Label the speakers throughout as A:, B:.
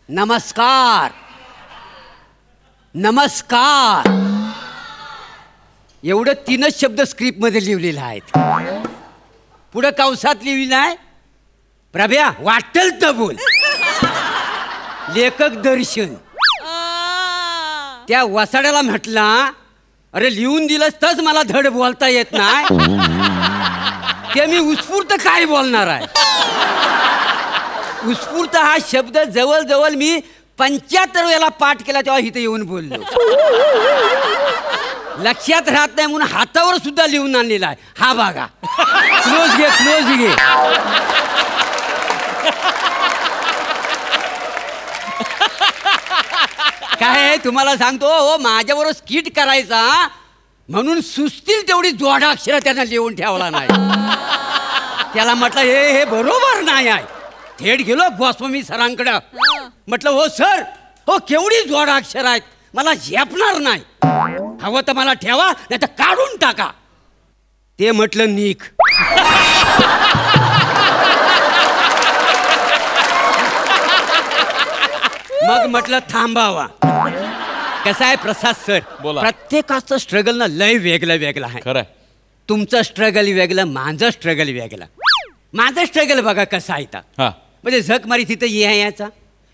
A: नमस्कार नमस्कार एवढं 3च शब्द स्क्रिप्ट मध्ये लिहिलेले आहेत. पुढे कंसात लिहिलेलं आहे प्रभ्या वाटेल तर बोल. लेखक दर्शन. त्या वसाड्याला म्हटला अरे लिहून दिलंस तरच मला धड बोलता येत नाही ते मी उत्स्फूर्त काय बोलणार आहे. उत्स्फूर्त हा शब्द जवळ मी 75 वेळा पाठ केला तेव्हा इथे येऊन बोललो. लक्षात राहत नाही म्हणून हातावर सुद्धा लिहून आणलेला आहे. हा बघा क्लोज घे. काय तुम्हाला सांगतो हो माझ्याबरोबर स्किट करायचा म्हणून सुचतील तेवढी जोडाक्षर त्यांना लिहून ठेवला नाही. त्याला म्हटलं हे बरोबर नाही आहे. थेट गेलो गोस्वामी सरांकडं. म्हटलं हो सर हो केवढी जोडाक्षर आहेत मला झेपणार नाही. हवं तर मला ठेवा नाही तर काढून टाका. ते म्हटलं निक. मग म्हटलं थांबावा. कसं आहे प्रसाद सर प्रत्येकाचं स्ट्रगल ना लय वेगळं आहे.
B: खरं
A: तुमचं स्ट्रगल वेगळं माझं स्ट्रगल वेगळं. माझं स्ट्रगल बघा कसं आहे म्हणजे झक मारी तिथं यायचा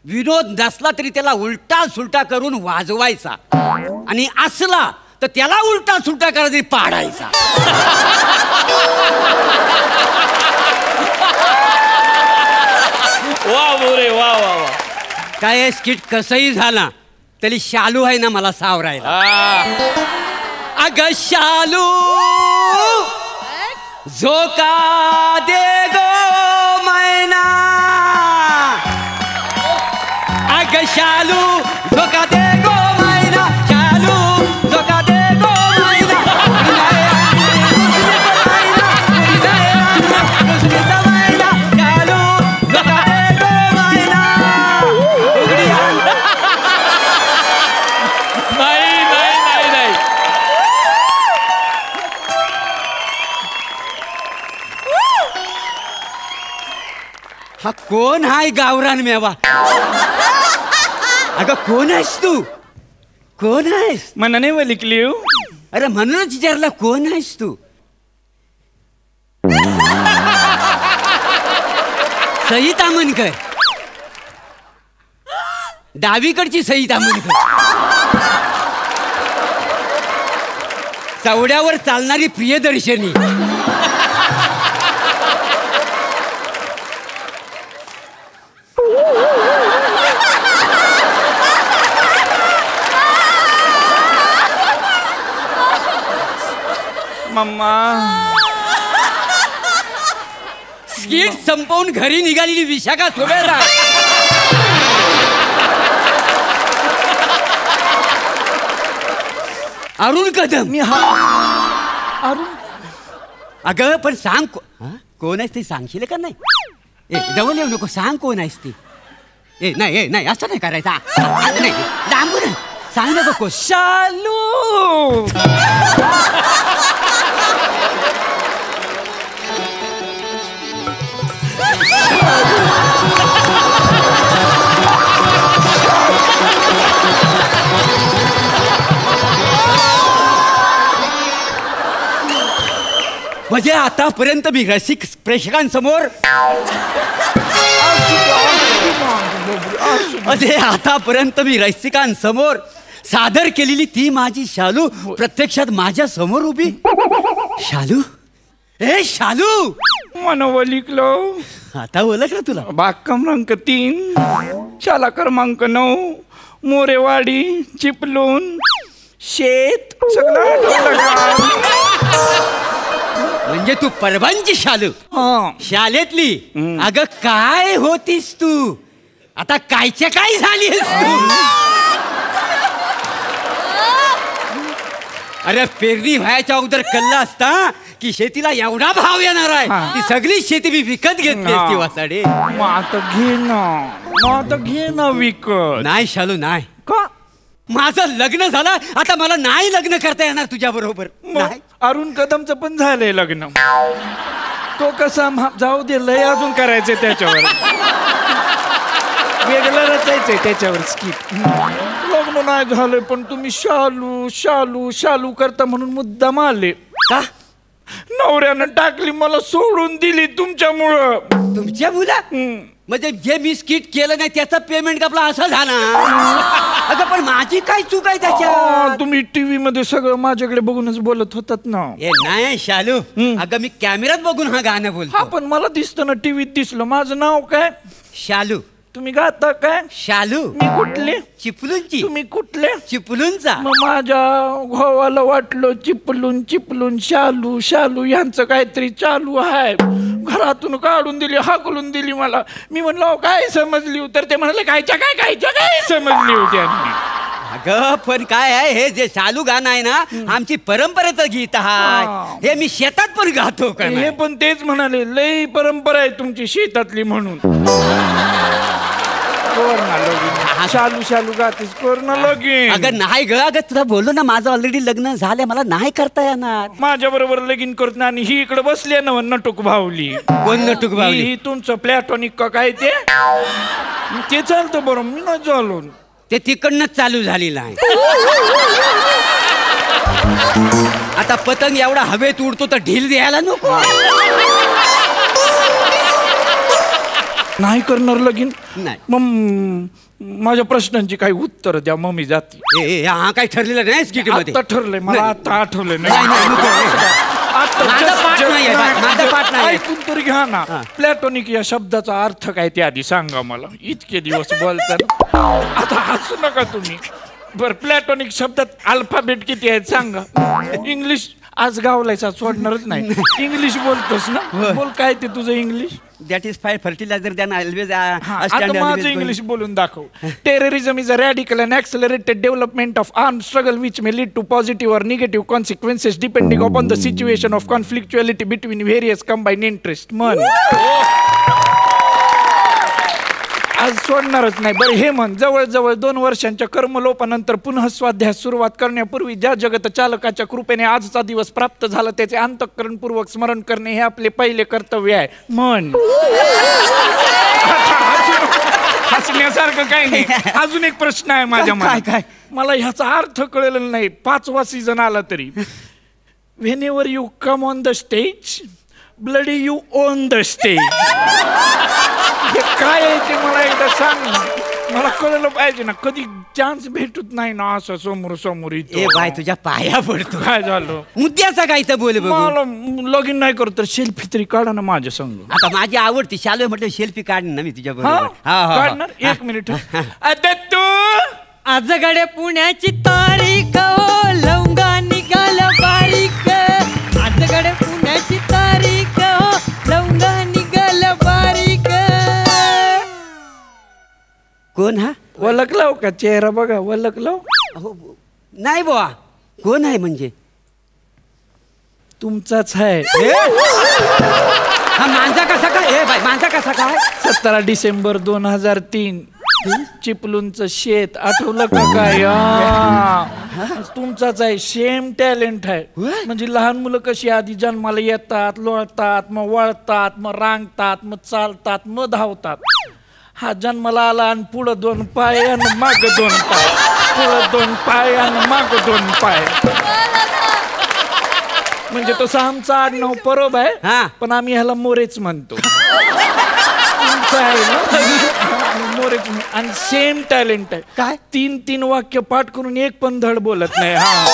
A: विनोद नसला तरी त्याला उलटा सुलटा करून वाजवायचा आणि असला तर त्याला उलटा सुलटा करा तरी पाडायचा.
B: वा बोरे वा वा वा.
A: काय स्किट कसंही झाला तरी शालू आहे ना मला सावरायला. अग शालू झोका दे गो मैना. अग शालू झोका दे गो मैना. शालू झोका दे गो मैना. हा कोण हाय गावरान मेवा. अगं कोण आहेस तू. कोण आहेस
B: मनाने वलिकली.
A: अरे म्हणूनच विचारला कोण आहेस तू. सई तामणकर. डावीकडची सई तामणकर. चवड्यावर चालणारी प्रियदर्शनी.
B: मम्मा
A: स्किट संपवून घरी निघालेली विशाखा सुभेदार. अरुण कदम.
B: मी अरुण.
A: अगं पण सांग कोण आहेस ते सांगशील का नाही. जवळ येऊ नको सांग कोण आहेस ती. नाही असं नाही करायचा. नाही लांबून सांग नको को.
B: शालू.
A: म्हणजे आतापर्यंत मी रसिक प्रेक्षकांसमोर आतापर्यंत मी रसिकांसमोर सादर केलेली ती माझी शालू प्रत्यक्षात माझ्या समोर उभी. शालू ए शालू
B: मनोवलिकलो.
A: आता ओळखलं तुला.
B: बाग क्रमांक 3 शाला क्रमांक 9 मोरेवाडी चिपलून शेत सगळं.
A: म्हणजे तू परभणची शालू. शाळेतली. अगं काय होतीस तू आता कायच्या काय झालीस तू. अरे पेरणी व्हायच्या अगोदर कल्ला असता की शेतीला एवढा भाव येणार आहे ती सगळी शेती मी विकत घेतली असती वासाडे.
B: आता घे ना विकत.
A: नाही शालू नाही.
B: का
A: माझं लग्न झालं आता मला नाही लग्न करता येणार तुझ्या बरोबर.
B: अरुण कदमचं पण झालंय लग्न. तो कसा जाऊ दे लय अजून करायचंय त्याच्यावर. वेगळं रचायचंय त्याच्यावर स्किट. लग्न नाही झालंय पण तुम्ही शालू शालू शालू करता म्हणून मुद्दाम आले.
A: का?
B: नवऱ्यानं टाकली मला सोडून दिली तुमच्यामुळं.
A: तुमच्या मुला म्हणजे जे मी स्किट केलं नाही त्याचा पेमेंट आपला असं झाला. अगं पण माझी काय चूक आहे त्याच्यात?
B: तुम्ही टीव्ही मध्ये सगळं माझ्याकडे बघूनच बोलत होतात ना.
A: ए नाही शालू, अगं मी कॅमेऱ्यात बघून हा गाणं
B: हा
A: बोलतो.
B: पण मला दिसतं ना टीव्हीत दिसलं. माझं नाव काय?
A: शालू.
B: तुम्ही गाता काय?
A: शालू.
B: मी कुठले?
A: चिपलूनची.
B: तुम्ही कुठले?
A: चिपलूनचा.
B: मग माझ्या भावाला वाटलं चिपलून चिपलून शालू शालू यांचं काहीतरी चालू आहे. घरातून काढून दिली, हाकलून दिली मला. मी म्हणलो काय समजली? तर ते म्हणाले कायच्या काय समजली होती.
A: अगं पण काय आहे हे जे चालू गाणं आहे ना, आमची परंपरेचं गीत आहे. हे मी शेतात पण गातो का?
B: हे पण तेच म्हणाले लई परंपरा आहे तुमची शेतातली म्हणून. शालू शालू गातीस कोरोना लगीन.
A: अगं नाही ग, अगं तुला बोललो ना माझं ऑलरेडी लग्न झालंय, मला नाही करता येणार.
B: माझ्या बरोबर लगीन करत ना. आणि ही इकडे बसली ना नटूक भावली.
A: कोण नटूक भावली?
B: ही तुमचं प्लॅटॉनिक का काय ते चालतं बरं. मी नाही चालू.
A: ते तिकडनंच चालू झालेलं आहे. आता पतंग एवढा हवेत उडतो तर ढील द्यायला नको.
B: नाही करणार लगीन.
A: नाही.
B: मग माझ्या प्रश्नांची काही उत्तर द्या. मग मी जाते.
A: हा काही ठरलेलं नाही स्किट मध्ये.
B: आता ठरलंय मला. आता आठवलंय ऐकून तरी घ्या ना. प्लॅटॉनिक या शब्दाचा अर्थ काय ते आधी सांगा मला. इतके दिवस बोलतात. आता हसू नका तुम्ही. बर प्लॅटॉनिक शब्दात अल्फाबेट किती आहेत सांगा. इंग्लिश आज गावलायचा सोडणारच नाही. इंग्लिश बोलतोस ना. बोल काय ते तुझं English.
A: That is fie fertiliser than always.
B: आता माझं इंग्लिश बोलून दाखव. Terrorism is a radical and accelerated development of arm struggle which may lead to positive or negative consequences depending upon the situation of conflictuality between various combine interest. म्हण आज सोडणारच नाही. बरं हे म्हण. जवळजवळ 2 वर्षांच्या कर्मलोपानंतर पुन्हा स्वाध्यास सुरुवात करण्यापूर्वी ज्या जगत चालकाच्या कृपेने आजचा दिवस प्राप्त झाला त्याचे अंतःकरणपूर्वक स्मरण करणे हे आपले पहिले कर्तव्य आहे. म्हण. हसण्यासारखं काही नाही. अजून एक प्रश्न आहे माझ्या मनात. काय? मला ह्याचा अर्थ कळलेला नाही. 5वा सीझन आला तरी. Whenever you come on the stage bloody you on the stage. हे काय आहे ते मला एकदा सांग. मला कळलं पाहिजे ना. कधी चान्स भेटत नाही ना असं समोर समोर.
A: ए बाय तुझ्या पाया पडतो.
B: काय झालं?
A: मुद्द्याचा काय तर बोल.
B: मला लगीन नाही करत तर सेल्फी तरी काढा ना माझ्या संग.
A: आता माझी आवडती शालू म्हटलं सेल्फी काढ ना मी तुझ्या बरोबर.
B: काढणार. 1 मिनिट. आता तू
C: आज गडे पुण्याची तारीख हो लवंगा निघाल बारीक. आज गडे पुण्याची तारीख हो लवंगा निघाल बारीक.
A: कोण हा?
B: ओळखलाव का? चेहरा बघा. ओळखलाव?
A: नाही बुवा. कोण आहे म्हणजे?
B: तुमचाच आहे.
A: हा माझा कसा काय? ए बाय माझा कसा काय?
B: 17 डिसेंबर 2003 चिपलूनचं शेत आठवलं का काय? तुमचाच आहे. सेम टॅलेंट आहे. म्हणजे लहान मुलं कशी आधी जन्माला येतात, लोळतात, मग वळतात, मग रांगतात, मग चालतात, मग धावतात. हा जन्माला आला आणि पुढं 2 पाय आणि माग 2 पाय. पुढं 2 पाय आणि माग 2 पाय. म्हणजे तसं आमचा आडनाव परब आहे पण आम्ही ह्याला मोरेच म्हणतो. मोरेच. आणि सेम टॅलेंट आहे.
A: काय?
B: 3 वाक्य पाठ करून एक पण धड बोलत नाही. हा